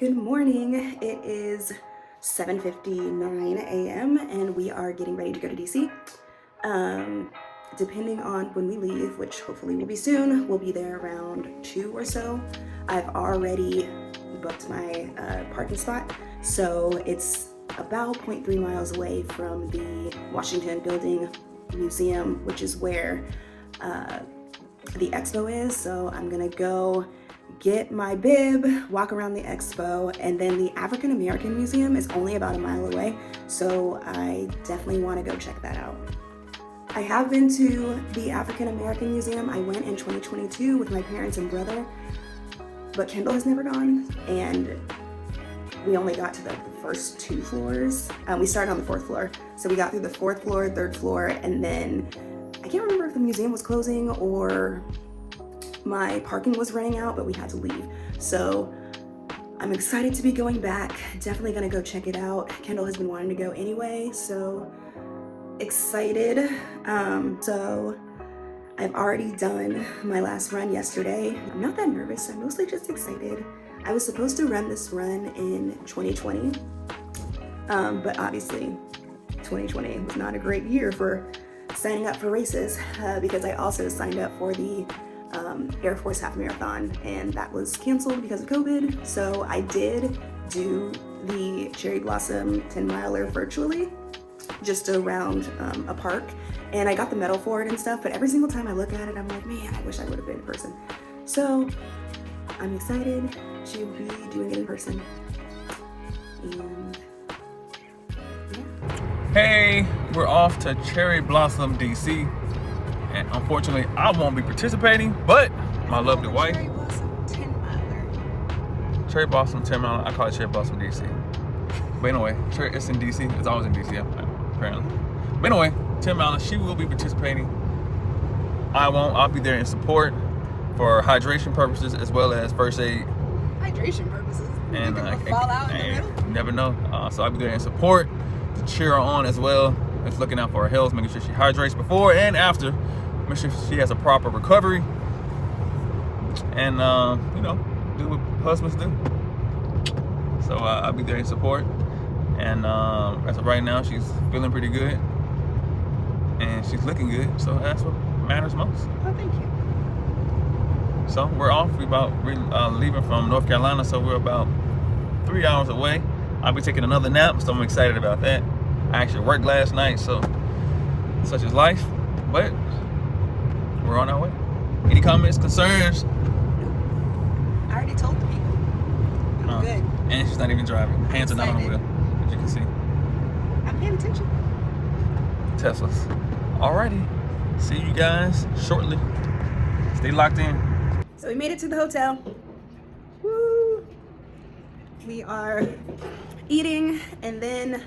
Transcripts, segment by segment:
Good morning. It is 7:59 a.m. and we are getting ready to go to DC. Depending on when we leave, which hopefully will be soon, we'll be there around 2 or so. I've already booked my parking spot, so it's about 0.3 miles away from the Washington Building Museum, which is where the expo is. So I'm gonna go get my bib, walk around the expo, and then the African American Museum is only about a mile away, so I definitely want to go check that out. I have been to the African American Museum. I went in 2022 with my parents and brother, but Kendall has never gone, and we only got to the first 2 floors. We started on the 4th floor, so we got through the 4th floor, 3rd floor, and then I can't remember if the museum was closing or my parking was running out, but we had to leave. So I'm excited to be going back. Definitely gonna go check it out. Kendall has been wanting to go anyway, so excited. So I've already done my last run yesterday. I'm not that nervous, I'm mostly just excited. I was supposed to run this run in 2020, but obviously 2020 was not a great year for signing up for races because I also signed up for the Air Force Half Marathon, and that was canceled because of COVID. So I did do the Cherry Blossom 10 miler virtually, just around a park, and I got the medal for it and stuff, but every single time I look at it, I'm like, man, I wish I would have been in person. So I'm excited to be doing it in person. And yeah. Hey, we're off to Cherry Blossom, DC. And unfortunately, I won't be participating, but my lovely wife. Cherry Blossom 10 miler. Cherry Blossom 10 miler. I call it Cherry Blossom DC. But anyway, it's in DC. It's always in DC, apparently. But anyway, 10 miler. She will be participating. I won't. I'll be there in support for hydration purposes as well as first aid. Hydration purposes. And fall out in the middle? You never know. So I'll be there in support to cheer her on as well. Just looking out for her health, making sure she hydrates before and after. Make sure she has a proper recovery, and do what husbands do. So I'll be there in support, and as of right now, she's feeling pretty good, and she's looking good. So that's what matters most. Oh, thank you. So we're off. We're leaving from North Carolina, so we're about 3 hours away. I'll be taking another nap, so I'm excited about that. I actually worked last night, so such is life. But we're on our way. Any comments, concerns? I already told the people. I'm good. And she's not even driving. Hands are not on the wheel, as you can see. I'm paying attention. Teslas. Alrighty. See you guys shortly. Stay locked in. So we made it to the hotel. Woo! We are eating and then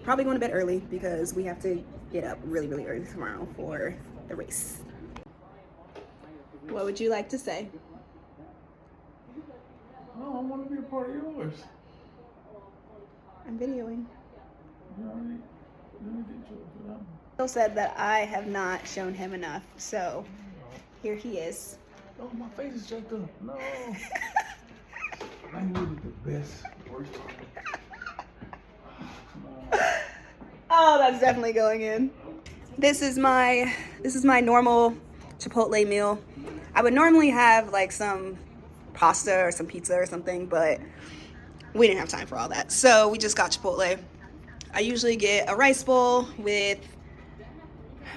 probably going to bed early because we have to get up really, really early tomorrow for the race. What would you like to say? No, I want to be a part of yours. I'm videoing. Phil said that I have not shown him enough, so here he is. Oh, my face is jacked up. No. I needed the best, worst. Oh, that's definitely going in. This is my normal Chipotle meal. I would normally have like some pasta or some pizza or something, but we didn't have time for all that. So we just got Chipotle. I usually get a rice bowl with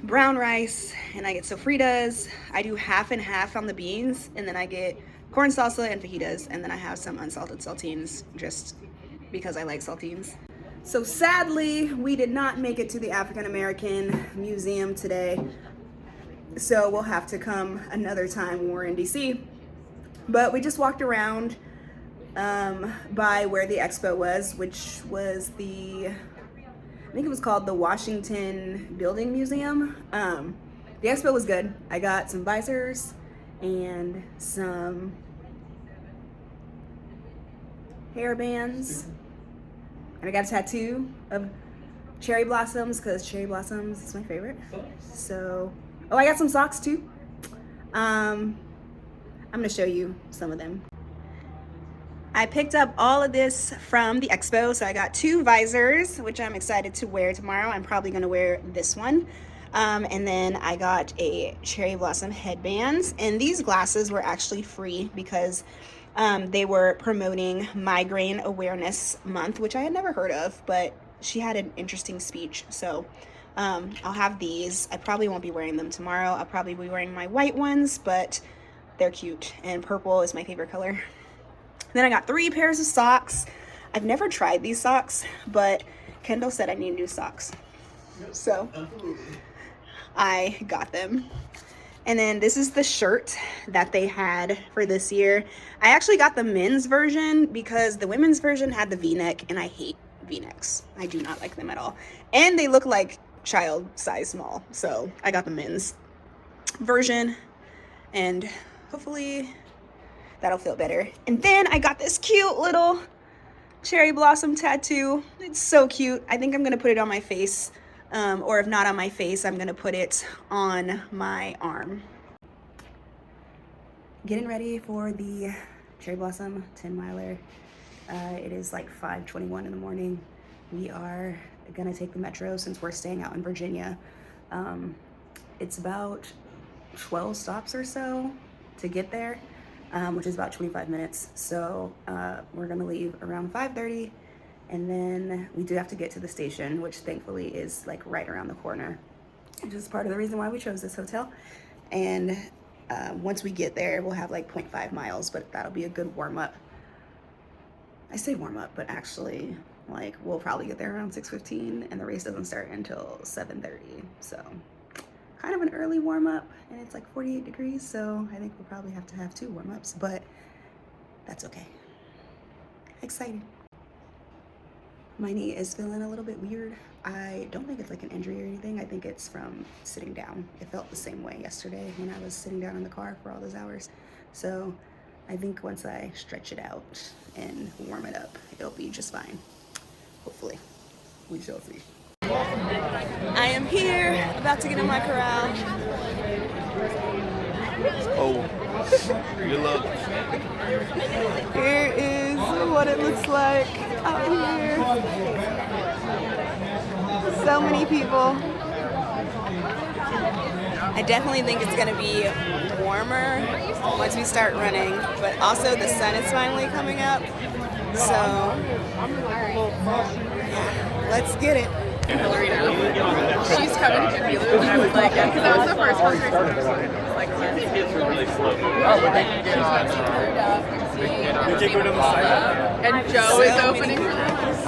brown rice and I get sofritas. I do half and half on the beans, and then I get corn salsa and fajitas, and then I have some unsalted saltines just because I like saltines. So sadly, we did not make it to the African American Museum today. So we'll have to come another time when we're in DC. But we just walked around by where the expo was, which was I think it was called the Washington Building Museum. The expo was good. I got some visors and some hair bands. And I got a tattoo of cherry blossoms because cherry blossoms is my favorite. So, oh, I got some socks too. I'm gonna show you some of them. I picked up all of this from the expo. So I got 2 visors, which I'm excited to wear tomorrow. I'm probably gonna wear this one. And then I got a cherry blossom headbands, and these glasses were actually free because they were promoting Migraine Awareness Month, which I had never heard of, but she had an interesting speech. So I'll have these. I probably won't be wearing them tomorrow. I'll probably be wearing my white ones, but they're cute, and purple is my favorite color. Then I got 3 pairs of socks. I've never tried these socks, but Kendall said I need new socks. So I got them. And then this is the shirt that they had for this year. I actually got the men's version because the women's version had the V-neck, and I hate V-necks. I do not like them at all. And they look like child size small. So I got the men's version, and hopefully that'll feel better. And then I got this cute little cherry blossom tattoo. It's so cute. I think I'm gonna put it on my face. Or if not on my face, I'm gonna put it on my arm. Getting ready for the cherry blossom 10-miler. It is like 5:21 in the morning. We are gonna take the metro since we're staying out in Virginia. It's about 12 stops or so to get there, which is about 25 minutes. So we're gonna leave around 5:30. And then we do have to get to the station, which thankfully is like right around the corner, which is part of the reason why we chose this hotel. And once we get there, we'll have like 0.5 miles, but that'll be a good warm up. I say warm up, but actually like we'll probably get there around 6:15, and the race doesn't start until 7:30. So kind of an early warm up, and it's like 48 degrees. So I think we'll probably have to have 2 warm ups, but that's okay. Exciting. My knee is feeling a little bit weird. I don't think it's like an injury or anything. I think it's from sitting down. It felt the same way yesterday when I was sitting down in the car for all those hours. So I think once I stretch it out and warm it up, it'll be just fine. Hopefully. We shall see. I am here, about to get in my corral. Oh, good luck. Here is what it looks like out here. So many people. I definitely think it's gonna be warmer once we start running, but also the sun is finally coming up. So, yeah, let's get it. She's coming to Kendall. Like, yeah, because that was the first one. Like, it's really slow. And Joe is opening for them.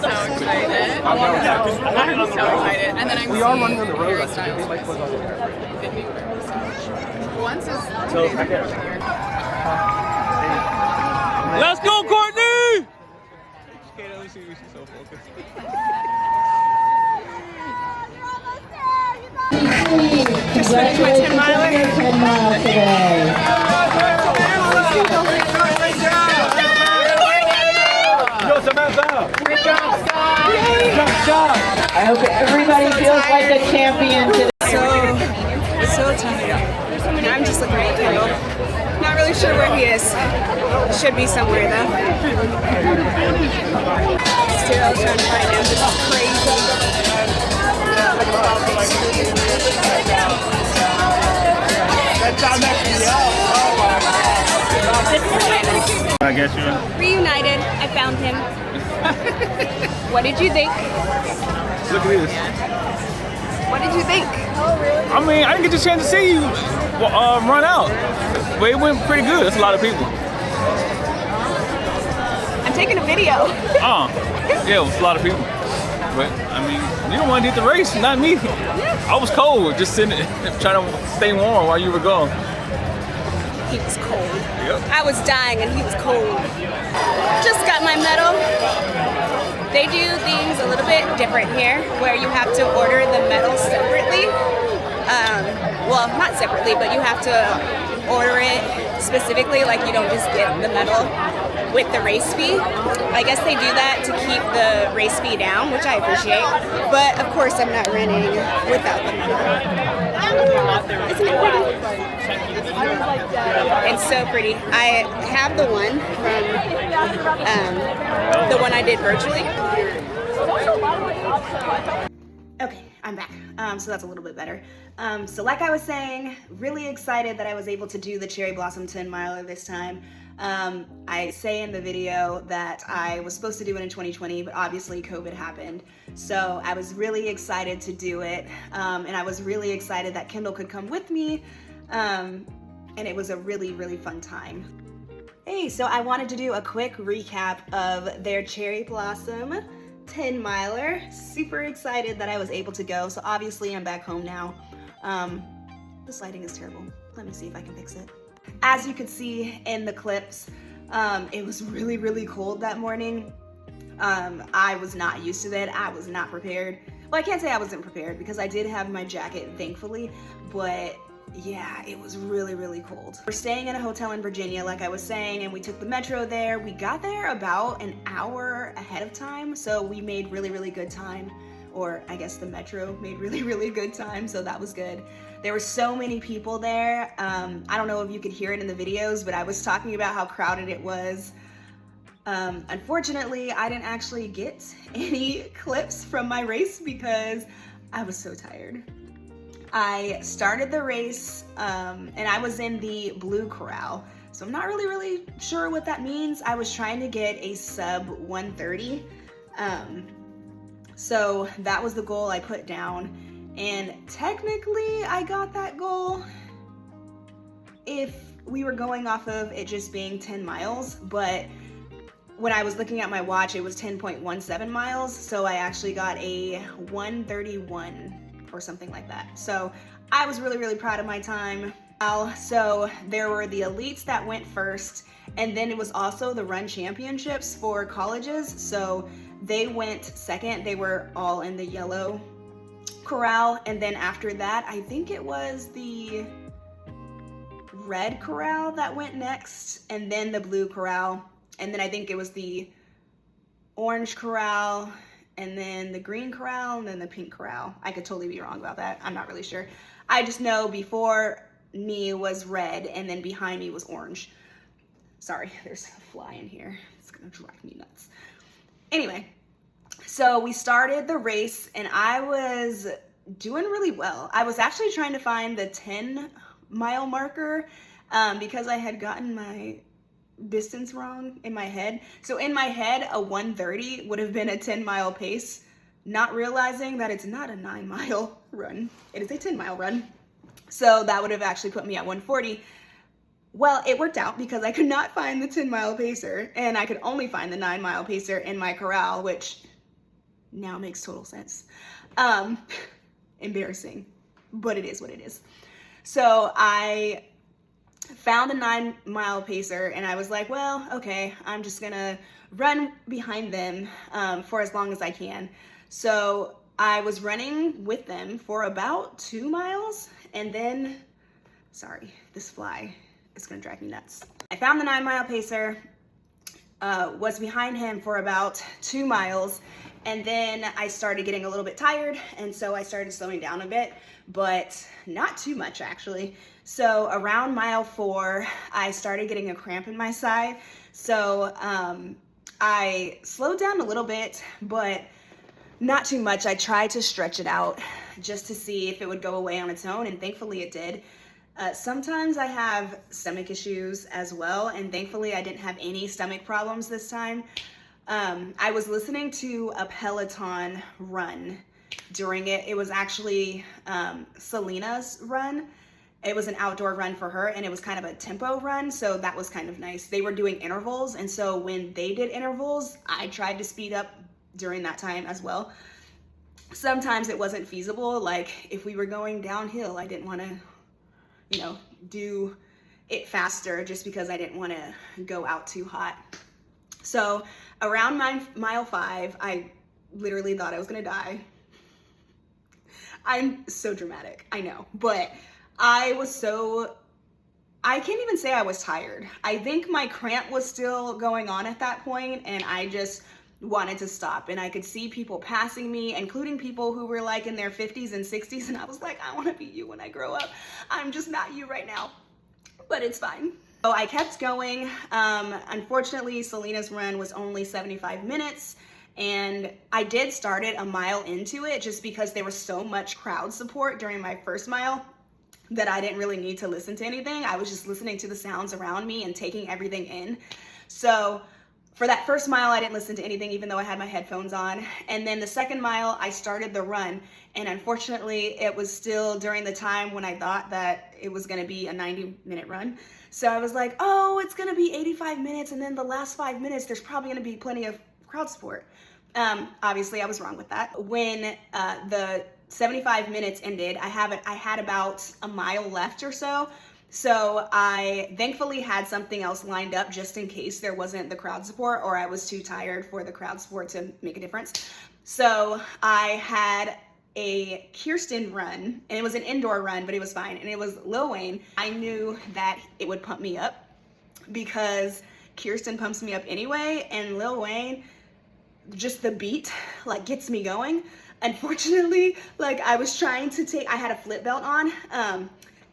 So excited. I'm so excited. And then I'm seeing running on the road. Once is Let's go, Courtney! She's so focused. Just finished my 10-miler. 10 miles today. Yo, Samantha! Good job, Scott! I hope everybody feels like a champion today. So tired. I'm just looking at Kendall. Not really sure where he is. Should be somewhere though. Still trying to find him. This is crazy. I guess you're Reunited. I found him. What did you think? Look at this. What did you think? I mean, I didn't get the chance to see you run out, but it went pretty good. It's a lot of people. I'm taking a video. Yeah, it was a lot of people. But I mean, you the one did the race, not me. I was cold, just sitting, trying to stay warm while you were gone. He was cold. Yep. I was dying and he was cold. Just got my medal. They do things a little bit different here, where you have to order the medal separately. Well, not separately, but you have to order it specifically. Like, you don't just get the medal with the race fee. I guess they do that to keep the race fee down, which I appreciate. But of course, I'm not running without the medal. Isn't it pretty? It's so pretty. I have the one from the one I did virtually. Okay, I'm back. So that's a little bit better. So like I was saying, really excited that I was able to do the Cherry Blossom 10 miler this time. I say in the video that I was supposed to do it in 2020, but obviously COVID happened. So I was really excited to do it. And I was really excited that Kendall could come with me. And it was a really, really fun time. Hey, so I wanted to do a quick recap of their Cherry Blossom 10 miler. Super excited that I was able to go. So obviously I'm back home now. This lighting is terrible. Let me see if I can fix it. As you could see in the clips, it was really, really cold that morning. I was not used to it. I was not prepared. Well, I can't say I wasn't prepared because I did have my jacket, thankfully, but yeah, it was really, really cold. We're staying in a hotel in Virginia, like I was saying, and we took the metro there. We got there about an hour ahead of time, so we made really, really good time. Or I guess the metro made really, really good time, so that was good. There were so many people there. I don't know if you could hear it in the videos, but I was talking about how crowded it was. Unfortunately, I didn't actually get any clips from my race because I was so tired. I started the race and I was in the blue corral. So I'm not really sure what that means. I was trying to get a sub 130. So that was the goal I put down. And technically I got that goal if we were going off of it just being 10 miles, but when I was looking at my watch, it was 10.17 miles. So I actually got a 131 or something like that. So I was really, really proud of my time. So there were the elites that went first, and then it was also the run championships for colleges. So they went second. They were all in the yellow corral. And then after that, I think it was the red corral that went next, and then the blue corral. And then I think it was the orange corral, and then the green corral, and then the pink corral. I could totally be wrong about that. I'm not really sure. I just know before me was red, and then behind me was orange. Sorry, there's a fly in here. It's gonna drive me nuts. Anyway, so we started the race, and I was doing really well. I was actually trying to find the 10-mile marker because I had gotten my distance wrong in my head. So in my head, a 130 would have been a 10-mile pace, not realizing that it's not a 9-mile run. It is a 10-mile run. So that would have actually put me at 140. Well, it worked out because I could not find the 10-mile pacer, and I could only find the 9-mile pacer in my corral, which now makes total sense. Embarrassing, but it is what it is. So I found the 9-mile pacer, and I was like, well, okay, I'm just gonna run behind them for as long as I can. So I was running with them for about 2 miles, and then, sorry, this fly is gonna drive me nuts. I found the 9-mile pacer, was behind him for about 2 miles, and then I started getting a little bit tired, and so I started slowing down a bit, but not too much actually. So around mile 4, I started getting a cramp in my side. So I slowed down a little bit, but not too much. I tried to stretch it out just to see if it would go away on its own, and thankfully it did. Sometimes I have stomach issues as well, and thankfully I didn't have any stomach problems this time. I was listening to a Peloton run during it. It was actually Selena's run. It was an outdoor run for her, and it was kind of a tempo run, so that was kind of nice. They were doing intervals, and so when they did intervals, I tried to speed up during that time as well. Sometimes it wasn't feasible, like if we were going downhill, I didn't want to, do it faster just because I didn't want to go out too hot. So around mile 5, I literally thought I was gonna die. I'm so dramatic, I know, but I can't even say I was tired. I think my cramp was still going on at that point, and I just wanted to stop. And I could see people passing me, including people who were like in their 50s and 60s, and I was like, I want to be you when I grow up. I'm just not you right now. but it's fine. So I kept going. Unfortunately, Selena's run was only 75 minutes. And I did start it a mile into it just because there was so much crowd support during my first mile that I didn't really need to listen to anything. I was just listening to the sounds around me and taking everything in. So for that first mile, I didn't listen to anything, even though I had my headphones on. And then the second mile, I started the run. And unfortunately, it was still during the time when I thought that it was gonna be a 90-minute run. So I was like, oh, it's gonna be 85 minutes. And then the last 5 minutes, there's probably gonna be plenty of crowd support. Obviously, I was wrong with that. When the 75 minutes ended, I had about a mile left or so. So I thankfully had something else lined up just in case there wasn't the crowd support or I was too tired for the crowd support to make a difference. So I had a Kirsten run, and it was an indoor run, but it was fine. And it was Lil Wayne. I knew that it would pump me up because Kirsten pumps me up anyway, and Lil Wayne, just the beat like gets me going. Unfortunately, like I had a flip belt on,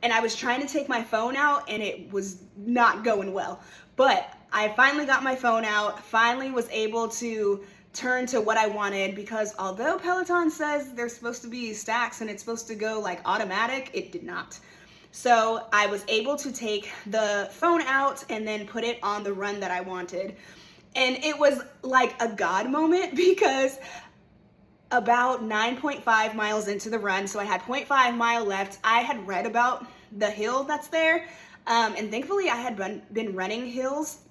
and I was trying to take my phone out and it was not going well. But I finally got my phone out, finally was able to turn to what I wanted, because although Peloton says there's supposed to be stacks and it's supposed to go like automatic, it did not. So I was able to take the phone out and then put it on the run that I wanted. And it was like a God moment, because about 9.5 miles into the run, so I had 0.5 mile left, I had read about the hill that's there. And thankfully I had been running hills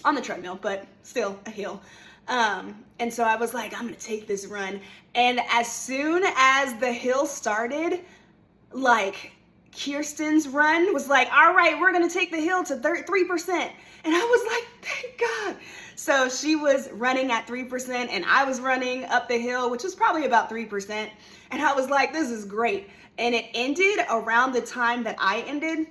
on the treadmill, but still a hill. And so I was like, I'm gonna take this run. And as soon as the hill started, like Kirsten's run was like, all right, we're gonna take the hill to 3%. And I was like, thank God. So she was running at 3% and I was running up the hill, which was probably about 3%. And I was like, this is great. And it ended around the time that I ended.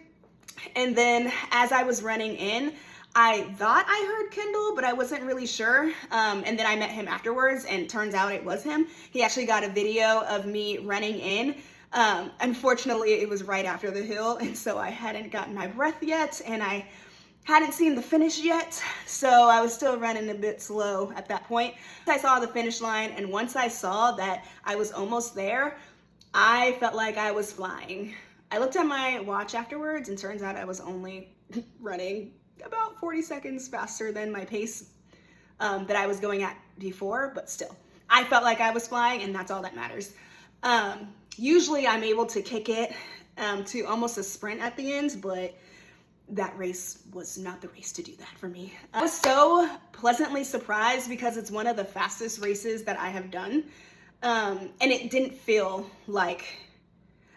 And then as I was running in, I thought I heard Kendall, but I wasn't really sure. And then I met him afterwards, and turns out it was him. He actually got a video of me running in. Unfortunately, it was right after the hill, and so I hadn't gotten my breath yet, and I hadn't seen the finish yet, so I was still running a bit slow at that point. I saw the finish line, and once I saw that I was almost there, I felt like I was flying. I looked at my watch afterwards, and turns out I was only running about 40 seconds faster than my pace that I was going at before, but still, I felt like I was flying, and that's all that matters. Usually I'm able to kick it to almost a sprint at the end, but that race was not the race to do that for me. I was so pleasantly surprised because it's one of the fastest races that I have done. And it didn't feel like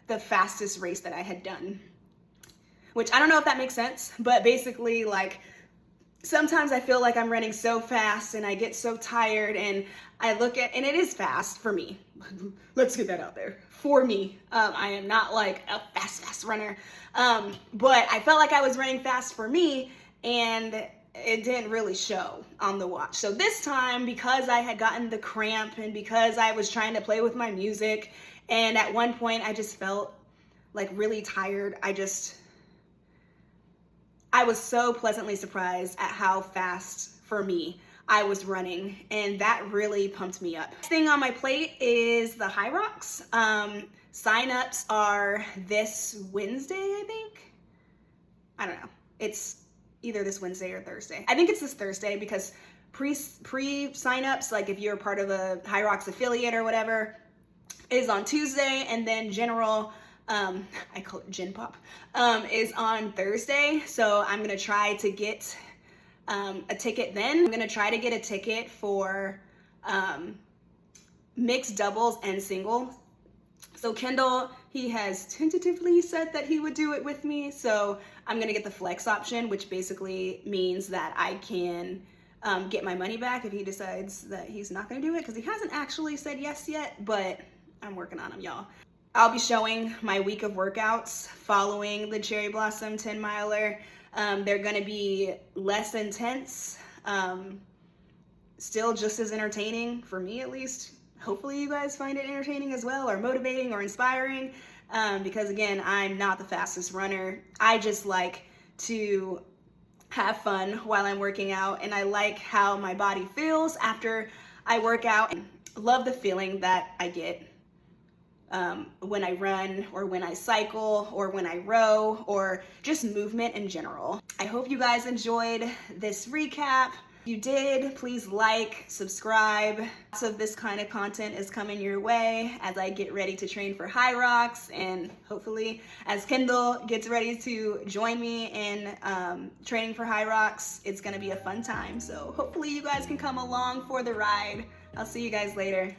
the fastest race that I had done, which I don't know if that makes sense, but basically, like, sometimes I feel like I'm running so fast and I get so tired, and I look at, and it is fast for me. Let's get that out there. For me, I am not like a fast runner, but I felt like I was running fast for me, and it didn't really show on the watch. So this time, because I had gotten the cramp and because I was trying to play with my music, and at one point I just felt like really tired, I was so pleasantly surprised at how fast, for me, I was running, and that really pumped me up. Next thing on my plate is the Hyrox. Sign-ups are this Wednesday, I think. I don't know. It's either this Wednesday or Thursday. I think it's this Thursday, because pre-sign-ups, like if you're part of a Hyrox affiliate or whatever, is on Tuesday, and then general, I call it Gen Pop, is on Thursday. So I'm gonna try to get a ticket then. I'm gonna try to get a ticket for mixed doubles and single. So Kendall, he has tentatively said that he would do it with me. So I'm gonna get the flex option, which basically means that I can get my money back if he decides that he's not gonna do it, because he hasn't actually said yes yet, but I'm working on him, y'all. I'll be showing my week of workouts following the Cherry Blossom 10 miler. They're gonna be less intense, still just as entertaining, for me at least. Hopefully you guys find it entertaining as well, or motivating or inspiring, because again, I'm not the fastest runner. I just like to have fun while I'm working out, and I like how my body feels after I work out. And love the feeling that I get when I run, or when I cycle, or when I row, or just movement in general. I hope you guys enjoyed this recap. If you did, please like, subscribe. Lots of this kind of content is coming your way as I get ready to train for Hyrox, and hopefully as Kendall gets ready to join me in training for Hyrox. It's gonna be a fun time, so hopefully you guys can come along for the ride. I'll see you guys later.